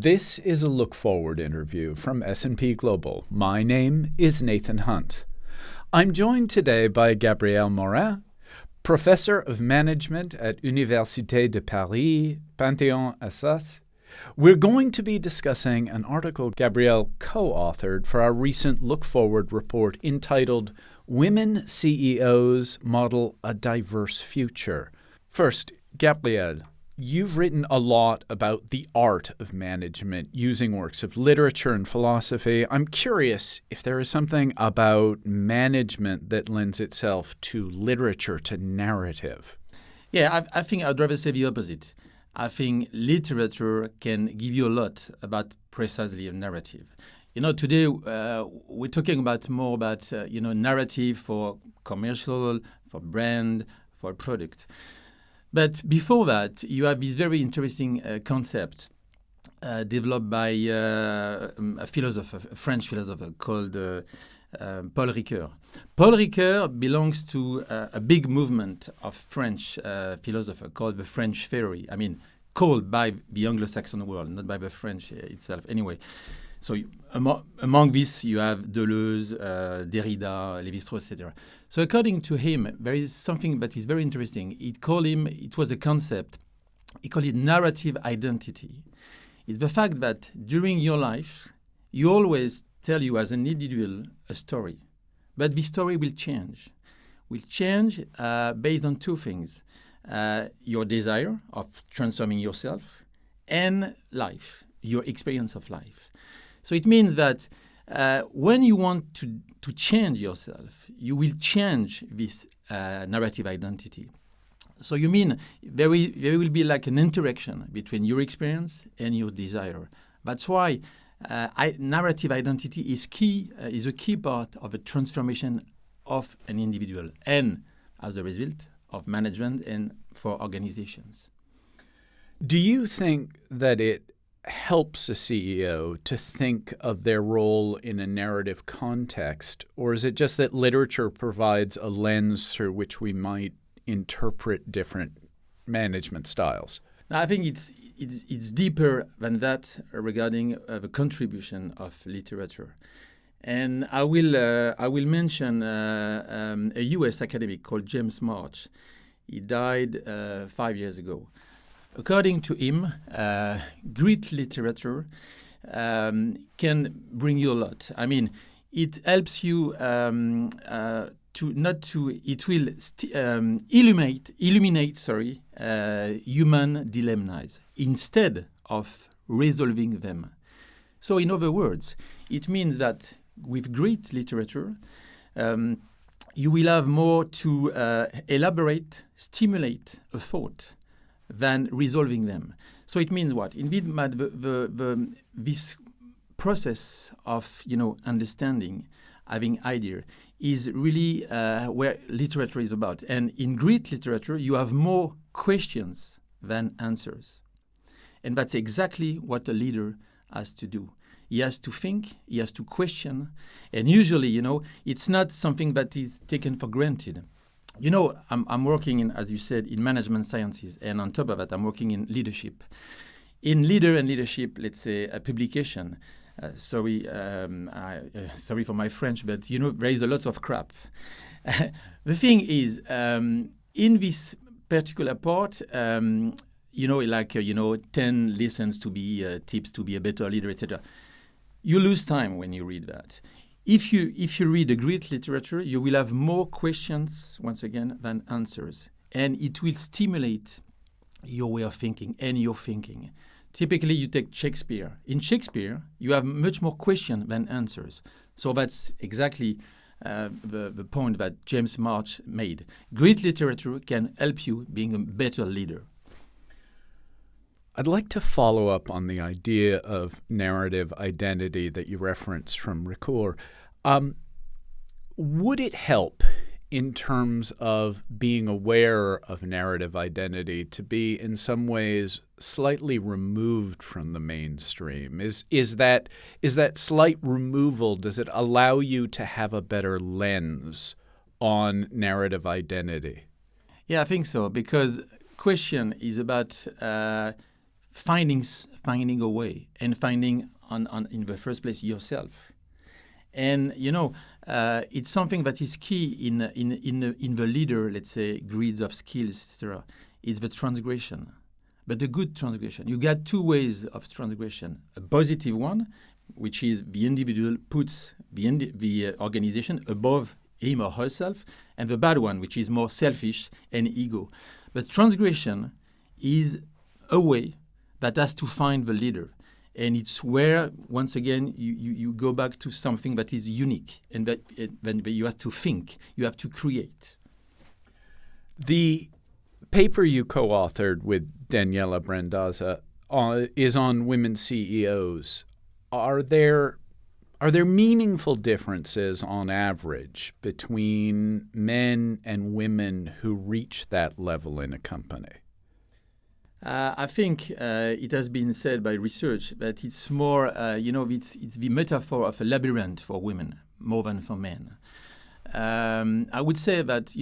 This is a Look Forward interview from S&P Global. My name is Nathan Hunt. I'm joined today by Gabriel Morin, Professor of Management at Université de Paris, Panthéon-Assas. We're going to be discussing an article Gabriel co-authored for our recent Look Forward report entitled Women CEOs Model a Diverse Future. First, Gabriel, you've written a lot about the art of management using works of literature and philosophy. I'm curious if there is something about management that lends itself to literature, to narrative. Yeah, I think I'd rather say the opposite. I think literature can give you a lot about precisely a narrative. Today we're talking more about narrative for commercial, for brand, for product. But before that, you have this very interesting concept developed by a French philosopher called Paul Ricoeur. Paul Ricoeur belongs to a big movement of French philosophers called the French theory. I mean, called by the Anglo-Saxon world, not by the French itself. Anyway, so among this, you have Deleuze, Derrida, Lévi-Strauss, etc. So according to him, there is something that is very interesting. It was a concept, he called it narrative identity. It's the fact that during your life, you always tell you as an individual a story. But this story will change. Will change based on two things. Your desire of transforming yourself and life, your experience of life. So it means that when you want to change yourself, you will change this narrative identity. So you mean there will be like an interaction between your experience and your desire. That's why narrative identity is a key part of the transformation of an individual and, as a result, of management and for organizations. Do you think that it helps a CEO to think of their role in a narrative context, or is it just that literature provides a lens through which we might interpret different management styles? I think it's deeper than that regarding the contribution of literature. And I will mention a U.S. academic called James March. He died 5 years ago. According to him, great literature can bring you a lot. I mean, it helps you it will illuminate human dilemmas instead of resolving them. So in other words, it means that with great literature, you will have more to elaborate, stimulate a thought than resolving them. So it means what? Indeed, this process of understanding, having idea, is really where literature is about. And in great literature, you have more questions than answers. And that's exactly what a leader has to do. He has to think, he has to question, and usually, it's not something that is taken for granted. I'm working in, as you said, in management sciences, and on top of that, I'm working in leadership. In Leader and Leadership, let's say a publication. Sorry for my French, but there is a lot of crap. The thing is, in this particular part, 10 lessons to be tips to be a better leader, etc. You lose time when you read that. If you read a great literature, you will have more questions, once again, than answers. And it will stimulate your way of thinking and your thinking. Typically, you take Shakespeare. In Shakespeare, you have much more questions than answers. So that's exactly the point that James March made. Great literature can help you being a better leader. I'd like to follow up on the idea of narrative identity that you referenced from Ricoeur. Would it help in terms of being aware of narrative identity to be in some ways slightly removed from the mainstream? Is that slight removal, does it allow you to have a better lens on narrative identity? Yeah, I think so, because question is about finding a way and finding in the first place yourself. And it's something that is key in the leader, let's say, grids of skills, etc. It's the transgression, but the good transgression. You got two ways of transgression: a positive one, which is the individual puts the organization above him or herself, and the bad one, which is more selfish and ego. But transgression is a way that has to find the leader. And it's where, once again, you go back to something that is unique and that you have to think, you have to create. The paper you co-authored with Daniela Brandaza is on women CEOs. Are there meaningful differences on average between men and women who reach that level in a company? I think it has been said by research that it's more, it's the metaphor of a labyrinth for women more than for men. I would say that,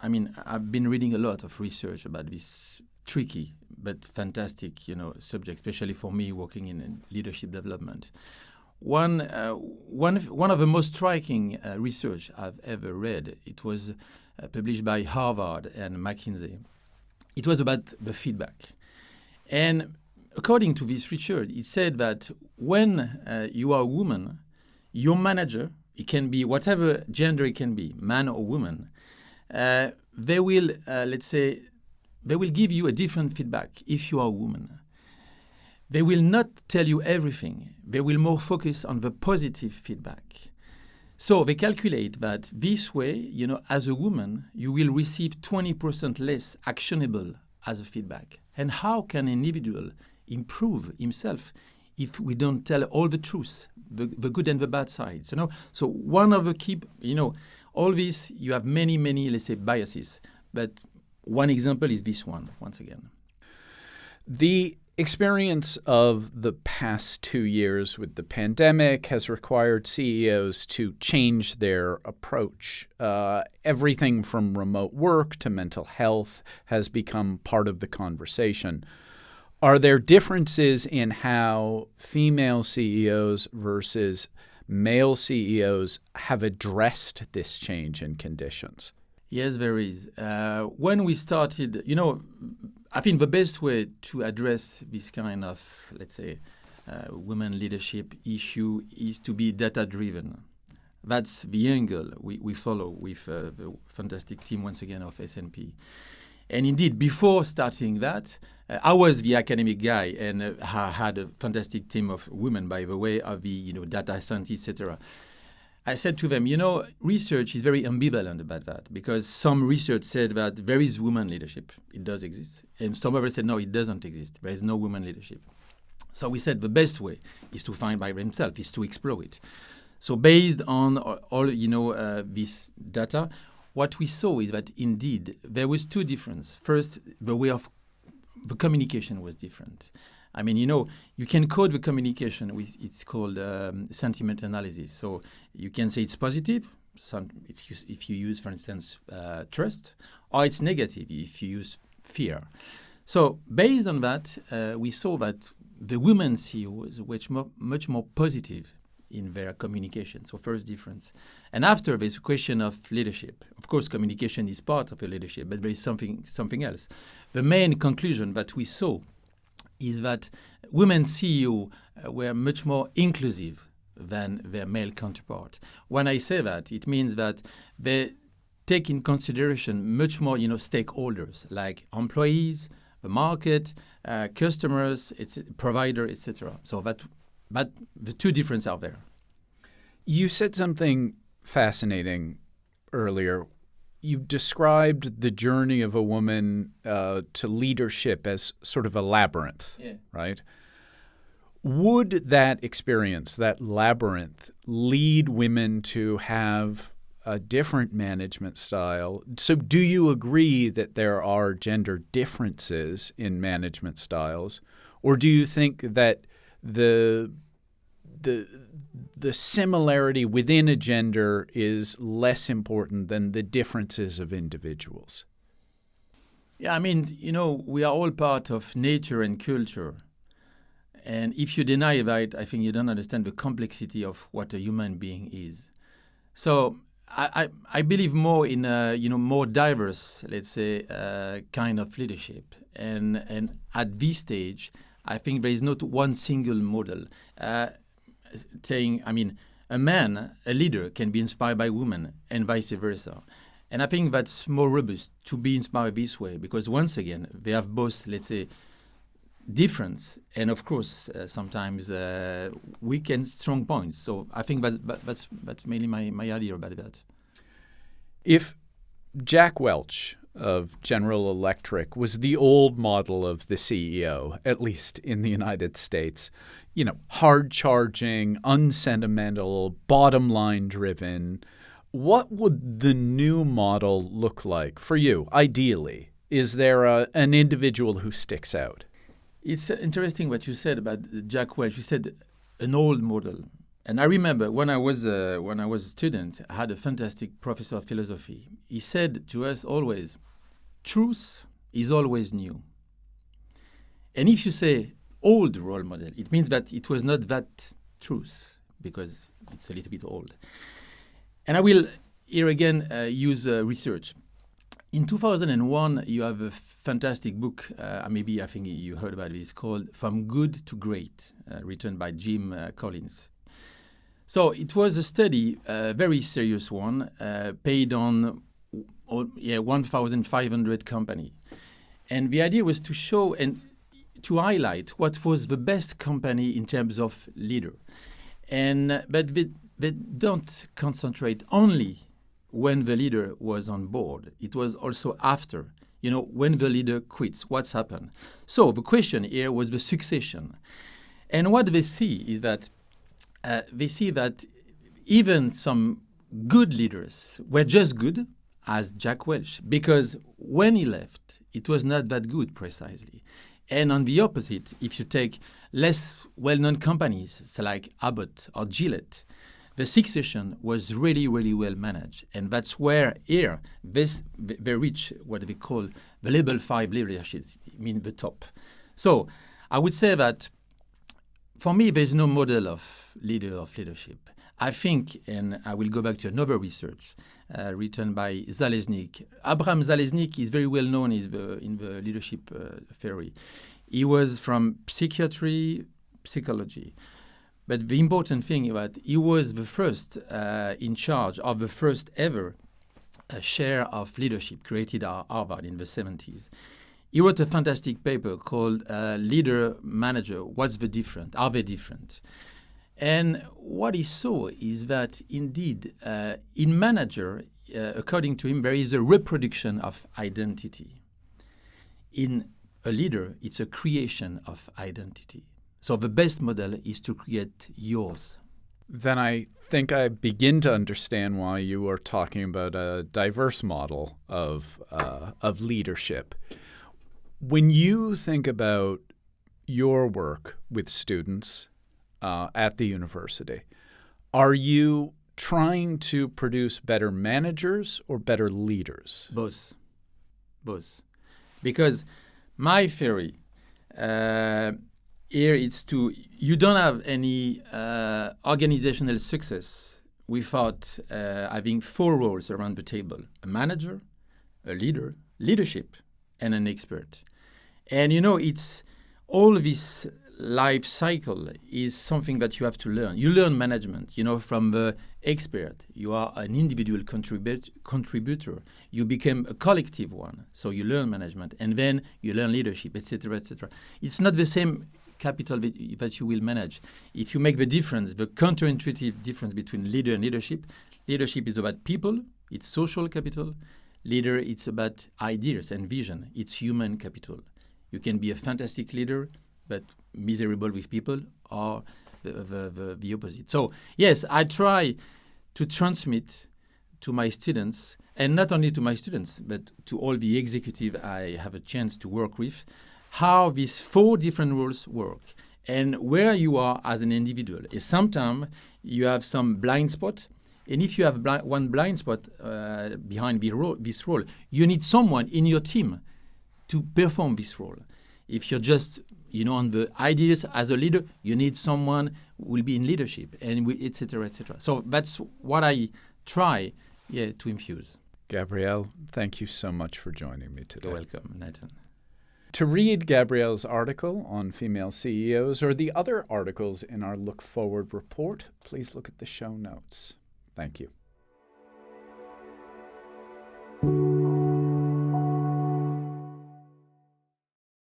I've been reading a lot of research about this tricky but fantastic, subject, especially for me working in leadership development. One of the most striking research I've ever read, it was published by Harvard and McKinsey. It was about the feedback. And according to this research, it said that when you are a woman, your manager, it can be whatever gender it can be, man or woman, they will, they will give you a different feedback if you are a woman. They will not tell you everything. They will more focus on the positive feedback. So they calculate that this way, as a woman, you will receive 20% less actionable as a feedback. And how can an individual improve himself if we don't tell all the truth, the good and the bad sides? So one of the key, all this, you have many, let's say, biases. But one example is this one, once again. The experience of the past 2 years with the pandemic has required CEOs to change their approach. Everything from remote work to mental health has become part of the conversation. Are there differences in how female CEOs versus male CEOs have addressed this change in conditions? Yes, there is. When we started, I think the best way to address this kind of, let's say, women leadership issue is to be data-driven. That's the angle we follow with the fantastic team, once again, of S&P. And indeed, before starting that, I was the academic guy, and I had a fantastic team of women, by the way, of the data scientists, etc. I said to them, research is very ambivalent about that, because some research said that there is women leadership. It does exist. And some others said, no, it doesn't exist. There is no women leadership. So we said the best way is to find by themselves, is to explore it. So based on all, this data, what we saw is that indeed there was two differences. First, the way of the communication was different. You can code the communication with, it's called sentiment analysis. So you can say it's positive, if you use, for instance, trust, or it's negative if you use fear. So based on that, we saw that the women CEOs were much more positive in their communication. So first difference. And after, there's a question of leadership. Of course, communication is part of the leadership, but there is something else. The main conclusion that we saw is that women CEOs were much more inclusive than their male counterpart. When I say that, it means that they take in consideration much more, stakeholders like employees, the market, customers, provider, etc. So but the two differences are there. You said something fascinating earlier. You described the journey of a woman to leadership as sort of a labyrinth, right? Would that experience, that labyrinth, lead women to have a different management style? So do you agree that there are gender differences in management styles? Or do you think that the similarity within a gender is less important than the differences of individuals? Yeah, I mean, we are all part of nature and culture. And if you deny that, I think you don't understand the complexity of what a human being is. So I believe more in more diverse, let's say, kind of leadership. And at this stage, I think there is not one single model. A man, a leader, can be inspired by women and vice versa. And I think that's more robust to be inspired this way because, once again, they have both, let's say, difference and, of course, sometimes weak and strong points. So I think that's mainly my idea about that. If Jack Welch of General Electric was the old model of the CEO, at least in the United States, hard-charging, unsentimental, bottom-line driven, what would the new model look like for you, ideally? Is there an individual who sticks out? It's interesting what you said about Jack Welch. You said an old model. And I remember when I was a student, I had a fantastic professor of philosophy. He said to us always, truth is always new. And if you say old role model, it means that it was not that truth because it's a little bit old. And I will here again use research. In 2001, you have a fantastic book, maybe I think you heard about it, it's called From Good to Great, written by Jim Collins. So it was a study, a very serious one, paid on 1,500 companies. And the idea was to show and to highlight what was the best company in terms of leader. But they don't concentrate only when the leader was on board. It was also after, when the leader quits, what's happened. So the question here was the succession. And what they see is that even some good leaders were just good as Jack Welch, because when he left, it was not that good precisely. And on the opposite, if you take less well-known companies like Abbott or Gillette, the succession was really, really well managed. And that's where here they reach what they call the level 5 leadership, the top. So I would say that for me, there's no model of leadership. I think, and I will go back to another research written by Zalesnik. Abraham Zalesnik is very well known in the leadership theory. He was from psychiatry, psychology. But the important thing is that he was the first in charge of the first ever share of leadership created at Harvard in the 70s. He wrote a fantastic paper called Leader Manager, What's the Difference? Are they different? And what he saw is that indeed in manager, according to him, there is a reproduction of identity. In a leader, it's a creation of identity. So the best model is to create yours. Then I think I begin to understand why you are talking about a diverse model of leadership. When you think about your work with students at the university, are you trying to produce better managers or better leaders? Both. Because my theory here it's you don't have any organizational success without having 4 roles around the table: a manager, a leader, leadership, and an expert. And it's all this life cycle is something that you have to learn. You learn management, from the expert. You are an individual contributor. You become a collective one. So you learn management, and then you learn leadership, etc., etc. It's not the same capital that you will manage. If you make the difference, the counterintuitive difference between leader and leadership is about people, it's social capital. Leader, it's about ideas and vision. It's human capital. You can be a fantastic leader, but miserable with people, or the opposite. So, yes, I try to transmit to my students, and not only to my students, but to all the executive I have a chance to work with, how these 4 different roles work and where you are as an individual. Sometimes you have some blind spot, and if you have one blind spot behind this role, you need someone in your team to perform this role. If you're just, on the ideas as a leader, you need someone who will be in leadership, and et cetera, et cetera. So that's what I try, to infuse. Gabriel, thank you so much for joining me today. You're welcome, Nathan. To read Gabriel's article on female CEOs or the other articles in our Look Forward report, please look at the show notes. Thank you.